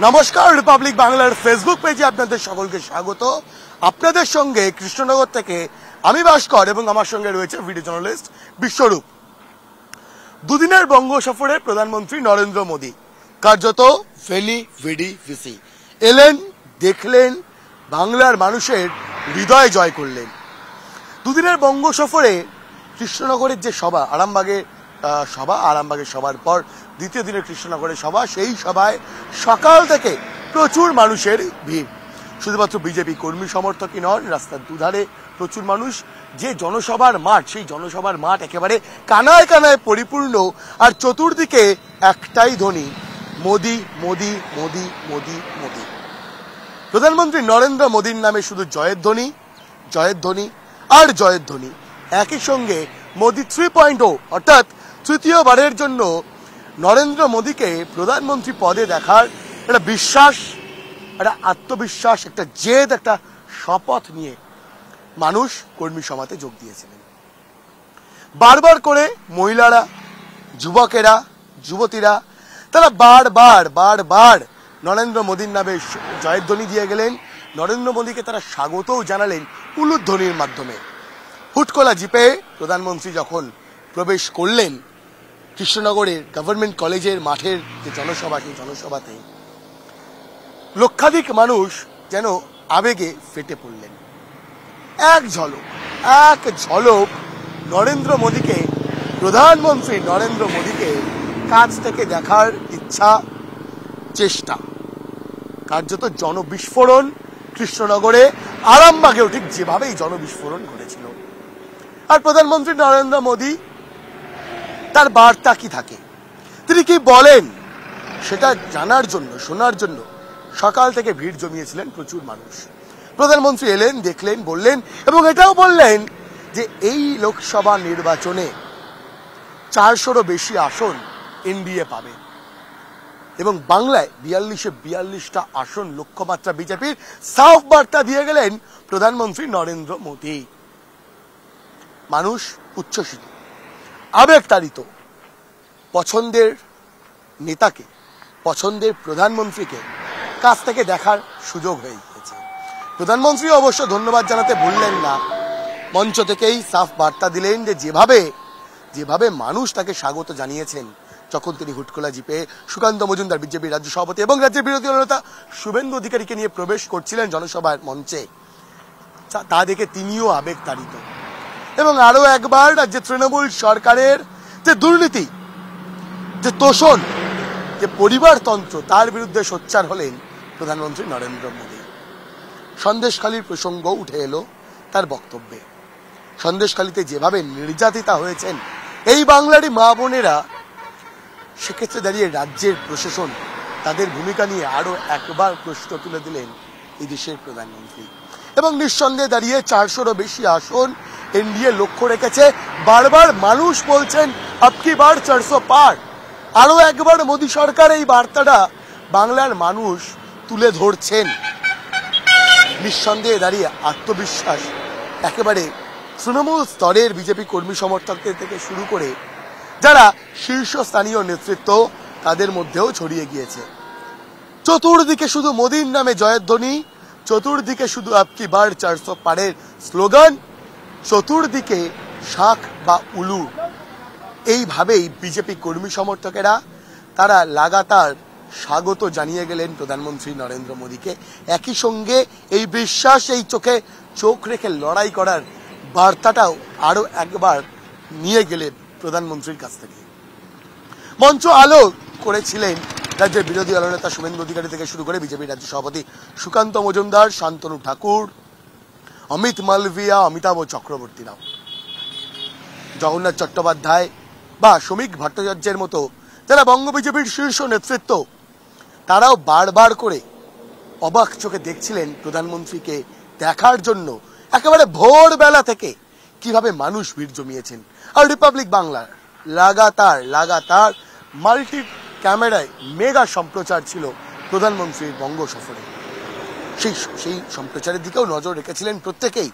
নমস্কার, রিপাবলিক বাংলার ফেসবুক পেজে আপনাদের সকলকে স্বাগত। আপনাদের সঙ্গে কৃষ্ণনগর থেকে আমি ভাস্কর এবং আমার সঙ্গে রয়েছে ভিডিও জার্নালিস্ট বিশ্বরূপ। দুদিনের বঙ্গ সফরে প্রধানমন্ত্রী নরেন্দ্র মোদী কার্যত ভিসি এলেন, দেখলেন, বাংলার মানুষের হৃদয় জয় করলেন। দুদিনের বঙ্গ সফরে কৃষ্ণনগরের যে সভা, আরামবাগের সভার পর দ্বিতীয় দিনের কৃষ্ণনগরের সভা, সেই সভায় সকাল থেকে প্রচুর মানুষের ভিড়। শুধুমাত্র বিজেপি কর্মী সমর্থকই নন, রাস্তার দুধারে প্রচুর মানুষ। যে জনসভার মাঠ, সেই জনসভার মাঠ একেবারে কানায় কানায় পরিপূর্ণ, আর চতুর্দিকে একটাই ধ্বনি, মোদি মোদি মোদি মোদি মোদি। প্রধানমন্ত্রী নরেন্দ্র মোদীর নামে শুধু জয়ের ধ্বনি, জয়ের ধ্বনি আর জয়ের ধ্বনি। একই সঙ্গে মোদি 3.0 অর্থাৎ তৃতীয়বারের জন্য নরেন্দ্র মোদীকে প্রধানমন্ত্রী পদে দেখার একটা বিশ্বাস, একটা আত্মবিশ্বাস, একটা জেদ, একটা শপথ নিয়ে মানুষ কর্মী সভাতে যোগ দিয়েছিলেন। বারবার করে মহিলারা, যুবকেরা, যুবতীরা তারা বারবার নরেন্দ্র মোদীর নামে জয়ধ্বনি দিয়ে গেলেন। নরেন্দ্র মোদীকে তারা স্বাগতও জানালেন উলুধ্বনির মাধ্যমে। হুটকোলা জিপে প্রধানমন্ত্রী যখন প্রবেশ করলেন কৃষ্ণনগরের গভর্নমেন্ট কলেজের মাঠের যে জনসভা, সেই জনসভাতে লক্ষাধিক মানুষ যেন আবেগে ফেটে পড়লেন। এক ঝলক নরেন্দ্র মোদীকে, প্রধানমন্ত্রী নরেন্দ্র মোদীকে কাছ থেকে দেখার ইচ্ছা, চেষ্টা, কার্যত জনবিস্ফোরণ। কৃষ্ণনগরে আরামবাগেও ঠিক যেভাবেই জনবিস্ফোরণ ঘটেছিল। আর প্রধানমন্ত্রী নরেন্দ্র মোদী, তার বার্তা কি থাকে, তিনি কি বলেন, সেটা জানার জন্য, শোনার জন্য সকাল থেকে ভিড় জমিয়েছিলেন প্রচুর মানুষ। প্রধানমন্ত্রী এলেন, দেখলেন, বললেন এবং এটাও বললেন যে এই লোকসভা নির্বাচনে 400-রও বেশি আসন এনডিএ পাবে এবং বাংলায় 42টা আসন লক্ষ্যমাত্রা বিজেপির। সাফ বার্তা দিয়ে গেলেন প্রধানমন্ত্রী নরেন্দ্র মোদী। মানুষ উচ্ছ্বসিত, আবেগতাড়িত, পছন্দের নেতাকে, পছন্দের প্রধানমন্ত্রীকে কাছ থেকে দেখার সুযোগ হয়ে গিয়েছে। প্রধানমন্ত্রী অবশ্য ধন্যবাদ জানাতে ভুললেন না, মঞ্চ থেকেই সাফ বার্তা দিলেন যে যেভাবে মানুষ তাকে স্বাগত জানিয়েছেন যখন তিনি হুটকোলা জিপে সুকান্ত মজুমদার, বিজেপির রাজ্য সভাপতি এবং রাজ্যের বিরোধী দলনেতা শুভেন্দু অধিকারীকে নিয়ে প্রবেশ করছিলেন জনসভার মঞ্চে, তা দেখে তিনিও আবেগতাড়িত। এবং আরো একবার রাজ্যের তৃণমূল সরকারের যে দুর্নীতি, যে তোষণ, যে পরিবারতন্ত্র, তার বিরুদ্ধে সোচ্চার হলেন প্রধানমন্ত্রী নরেন্দ্র মোদী। সন্দেশখালীর প্রসঙ্গ উঠে এলো তার বক্তব্যে। সন্দেশখালীতে যেভাবে নির্যাতিতা হয়েছেন এই বাংলারই মা বোনেরা, সেক্ষেত্রে দাঁড়িয়ে রাজ্যের প্রশাসন, তাদের ভূমিকা নিয়ে আরো একবার প্রশ্ন তুলে দিলেন এই দেশের প্রধানমন্ত্রী। এবং নিঃসন্দেহে দাঁড়িয়ে 400-রও বেশি আসন এনডিএ লক্ষ্য রেখেছে। বারবার মানুষ বলছেন আপকি বার 400 পার। আরো একবার মোদী সরকার এই বার্তাটা বাংলার মানুষ তুলে ধরছেন। নিঃসন্দেহে দাঁড়িয়ে আত্মবিশ্বাস একেবারে তৃণমূল স্তরের বিজেপি কর্মী সমর্থকদের থেকে শুরু করে যারা শীর্ষস্থানীয় নেতৃত্ব, তাদের মধ্যেও ছড়িয়ে গিয়েছে। চতুর্দিকে শুধু মোদীর নামে জয়ধ্বনি, চতুর্দিকে শুধু আপকি বার 400 পারের স্লোগান, চতুর্দিকে শাঁখ বা উলু। এইভাবেই বিজেপি কর্মী সমর্থকেরা তারা লাগাতার স্বাগত জানিয়ে গেলেন প্রধানমন্ত্রী নরেন্দ্র মোদীকে। একই সঙ্গে এই বিশ্বাস, এই চোখে চোখ রেখে লড়াই করার বার্তাটাও আরো একবার নিয়ে গেলেন প্রধানমন্ত্রীর কাছ থেকে। মঞ্চ আলো করেছিলেন রাজ্যের বিরোধী দলনেতা শুভেন্দু অধিকারী থেকে শুরু করে বিজেপির রাজ্য সভাপতি সুকান্ত মজুমদার, শান্তনু ঠাকুর, অমিত মালভিয়া, অমিতাভ চক্রবর্তীরাও, জগন্নাথ চট্টোপাধ্যায় বা শ্রমিক ভট্টাচার্যের মতো যারা বঙ্গ বিজেপির শীর্ষ নেতৃত্ব, তারাও বারবার করে অবাক চোখে দেখছিলেন প্রধানমন্ত্রীকে দেখার জন্য। একেবারে ভোরবেলা থেকে কিভাবে মানুষ ভিড় জমিয়েছেন। আর রিপাবলিক বাংলার লাগাতার মাল্টি ক্যামেরায় মেগা সম্প্রচার ছিল প্রধানমন্ত্রীর বঙ্গ সফরে। সেই সম্প্রচারের দিকেও নজর রেখেছিলেন প্রত্যেকেই।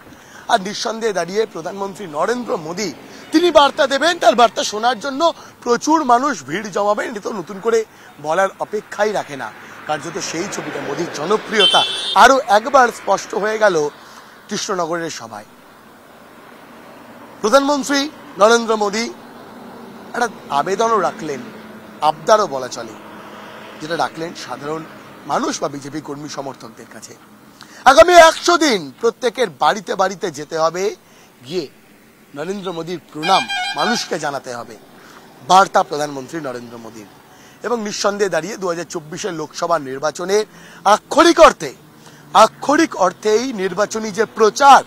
আর নিঃসন্দেহে দাঁড়িয়ে প্রধানমন্ত্রী নরেন্দ্র মোদী, তিনি বার্তা দেবেন, তার বার্তা শোনার জন্য প্রচুর মানুষ ভিড় জমাবেন, এটা তো নতুন করে বলার অপেক্ষাই রাখে না। কার্যত সেই ছবিটা মোদির জনপ্রিয়তা আরো একবার স্পষ্ট হয়ে গেল কৃষ্ণনগরের সভায়। প্রধানমন্ত্রী নরেন্দ্র মোদী একটা আবেদনও রাখলেন, আবদারও বলা চলে, যেটা রাখলেন সাধারণ মানুষ বা বিজেপি কর্মী সমর্থকদের কাছে। আগামী 100 দিন প্রত্যেকের বাড়িতে বাড়িতে যেতে হবে, গিয়ে নরেন্দ্র মোদীর প্রণাম মানুষকে জানাতে হবে, বার্তা প্রধানমন্ত্রী নরেন্দ্র মোদীর। এবং নিঃসন্দেহে দাঁড়িয়ে 2024 লোকসভা নির্বাচনের আক্ষরিক অর্থেই নির্বাচনী যে প্রচার,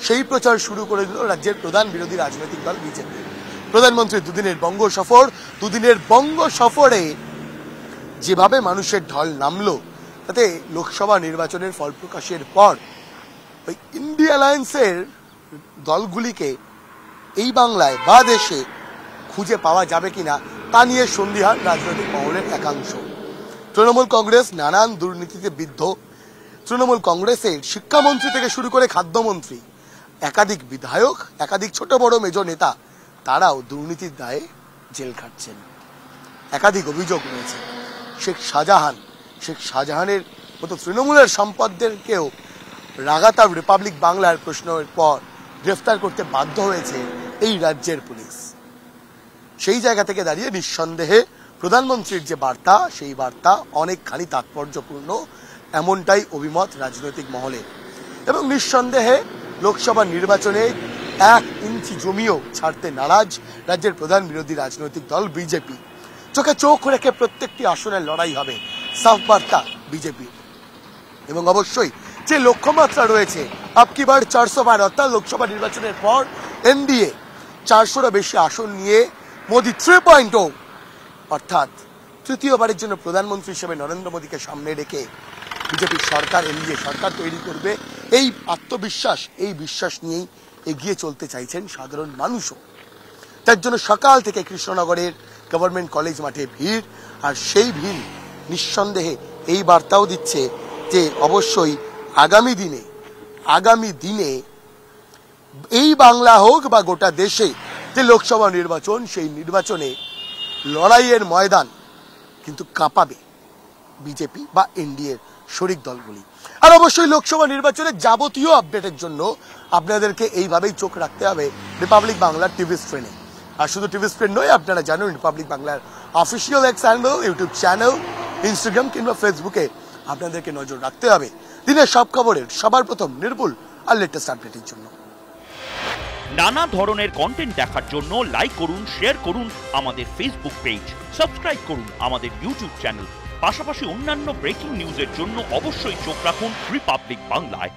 সেই প্রচার শুরু করে দিল রাজ্যের প্রধান বিরোধী রাজনৈতিক দল বিজেপি। প্রধানমন্ত্রী দুদিনের বঙ্গ সফরে যেভাবে মানুষের ঢল নামলো, তাতে লোকসভা নির্বাচনের ফল প্রকাশের পর ওই ইন্ডিয়া অ্যালায়েন্সের দলগুলিকে এই বাংলায় বা দেশে খুঁজে পাওয়া যাবে কিনা তা নিয়ে সন্দিহান রাজনৈতিক মহলের একাংশ। তৃণমূল কংগ্রেস নানান দুর্নীতিতে বিদ্ধ। তৃণমূল কংগ্রেসের শিক্ষামন্ত্রী থেকে শুরু করে খাদ্যমন্ত্রী, একাধিক বিধায়ক, একাধিক ছোট বড় মেজ নেতা, তারাও দুর্নীতির দায়ে জেল খাটছেন। একাধিক অভিযোগ রয়েছে। শেখ শাহজাহানের মতো তৃণমূলের সম্পদদেরকেও লাগাতার রিপাবলিক বাংলার প্রশ্নের পর গ্রেফতার করতে বাধ্য হয়েছে এই রাজ্যের পুলিশ। সেই জায়গা থেকে দাঁড়িয়ে নিঃসন্দেহে প্রধানমন্ত্রীর যে বার্তা, সেই বার্তা অনেকখানি তাৎপর্যপূর্ণ, এমনটাই অভিমত রাজনৈতিক মহলে। এবং নিঃসন্দেহে লোকসভা নির্বাচনে 1 ইঞ্চি জমিও ছাড়তে নারাজ রাজ্যের প্রধান বিরোধী রাজনৈতিক দল বিজেপি। চোখে চোখ রেখে প্রত্যেকটি আসনের লড়াই হবে, সাফ বার্তা বিজেপি। এবং অবশ্যই যে লক্ষ্যমাত্রা রয়েছে, আপকি বার 400 বার, অর্থাৎ লোকসভা নির্বাচনের পর এনডিএ 400টা বেশি আসন নিয়ে মোদি 3.0, অর্থাৎ তৃতীয়বারের জন্য প্রধানমন্ত্রী হিসেবে নরেন্দ্র মোদীকে সামনে রেখে বিজেপি সরকার, এনডিএ সরকার তৈরি করবে, এই আত্মবিশ্বাস, এই বিশ্বাস নিয়েই এগিয়ে চলতে চাইছেন সাধারণ মানুষও। তার জন্য সকাল থেকে কৃষ্ণনগরের গভর্নমেন্ট কলেজ মাঠে ভিড়। আর সেই ভিড় নিঃসন্দেহে এই বার্তাও দিচ্ছে যে অবশ্যই আগামী দিনে এই বাংলা হোক বা গোটা দেশে যে লোকসভা নির্বাচন, সেই নির্বাচনে লড়াইয়ের ময়দান কিন্তু কাঁপাবে বিজেপি বা এনডিএর শরিক দলগুলি। আর অবশ্যই লোকসভা নির্বাচনের যাবতীয় আপডেটের জন্য আপনাদেরকে এইভাবেই চোখ রাখতে হবে রিপাবলিক বাংলার টিভি স্ক্রিনে। আর শুধু টিভি স্ক্রিন নয়, আপনারা জানেন রিপাবলিক বাংলার official x handle, YouTube channel, Instagram কিংবা ফেসবুকে আপনাদেরকে নজর রাখতে হবে দিনের সব খবরের সবার প্রথম, নির্ভুল আর লেটেস্ট আপডেটের জন্য। নানা ধরনের কন্টেন্ট দেখার জন্য লাইক করুন, শেয়ার করুন আমাদের ফেসবুক পেজ, সাবস্ক্রাইব করুন আমাদের ইউটিউব চ্যানেল। পাশাপাশি অন্যান্য ব্রেকিং নিউজের জন্য অবশ্যই চোখ রাখুন রিপাবলিক বাংলায়।